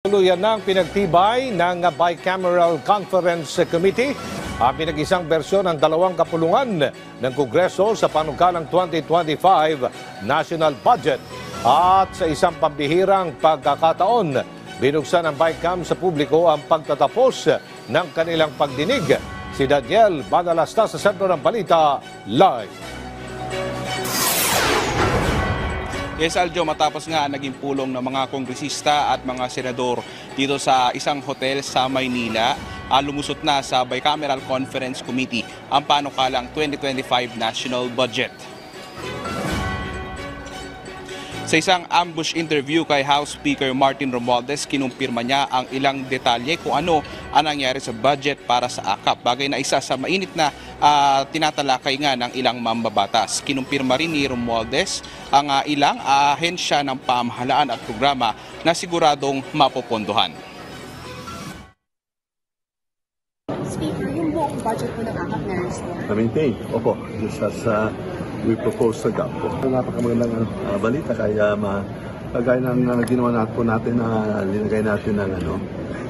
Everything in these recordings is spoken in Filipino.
Tuluyan ng pinagtibay ng Bicameral Conference Committee ang pinag-isang bersyon ng dalawang kapulungan ng Kongreso sa panukalang 2025 National Budget. At sa isang pambihirang pagkakataon, binuksan ng Bicam sa publiko ang pagtatapos ng kanilang pagdinig. Si Daniel Manalastas sa sentro ng balita, live. Yes, Aljo, matapos nga naging pulong ng mga kongresista at mga senador dito sa isang hotel sa Maynila, lumusot na sa Bicameral Conference Committee ang panukalang 2025 National Budget. Sa isang ambush interview kay House Speaker Martin Romualdez, kinumpirma niya ang ilang detalye kung ano ang nangyari sa budget para sa AKAP. Bagay na isa sa mainit na tinatalakay nga ng ilang mambabatas. Kinumpirma rin ni Romualdez ang ilang ahensya ng pamahalaan at programa na siguradong mapopondohan. Speaker, yung buong budget po ng AKAP na restore? Na-maintain. Opo, just as we propose sa GAP po. Napakamagandang balita kaya kagaya ng ginawa natin na linagay natin ng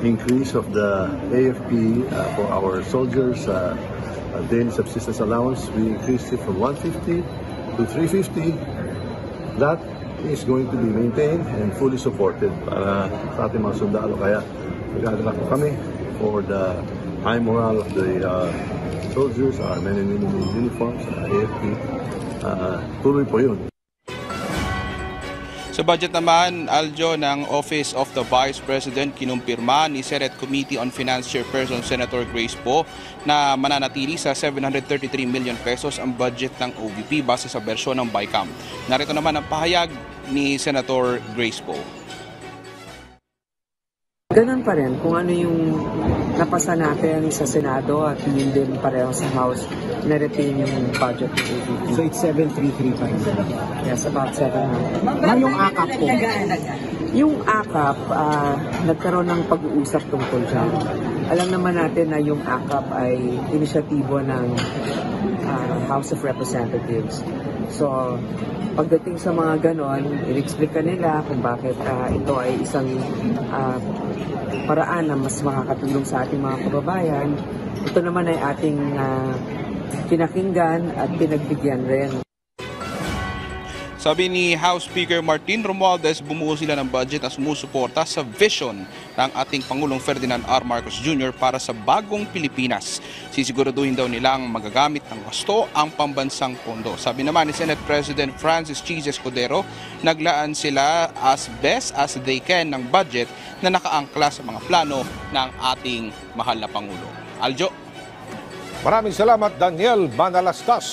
increase of the AFP for our soldiers, daily subsistence allowance. We increased it from 150 to 350. That is going to be maintained and fully supported para sa ating mga sundalo. Kaya nag-aalala po kami for the high morale of the soldiers, our men and women in uniforms, AFP. Tuloy po yun. Sa budget naman, Aljo, ng Office of the Vice President, kinumpirma ni Senate Committee on Finance Chairperson Senator Grace Poe na mananatili sa 733 million pesos ang budget ng OVP base sa bersyon ng Bicam. Narito naman ang pahayag ni Senator Grace Poe. Ganun pa rin kung ano yung napasa natin sa Senado at yun din pareho sa House na retain yung budget ng OVP. So it's 7,335. Yes, about 700. Yung AKAP po. Yung AKAP, nagkaroon ng pag-uusap tungkol dyan. Alam naman natin na yung AKAP ay inisyatibo ng House of Representatives. So, pagdating sa mga ganon, i-explica nila kung bakit ito ay isang paraan na mas makakatulong sa ating mga kababayan. Ito naman ay ating pinakinggan at pinagbigyan rin. Sabi ni House Speaker Martin Romualdez, bumuo sila ng budget na sumusuporta sa vision ng ating Pangulong Ferdinand R. Marcos Jr. para sa bagong Pilipinas. Sisiguraduhin daw nilang magagamit ng wasto ang pambansang pondo. Sabi naman ni Senate President Francis Chis Escudero, naglaan sila as best as they can ng budget na nakaangkla sa mga plano ng ating mahal na Pangulo. Aljo. Maraming salamat, Daniel Manalastas.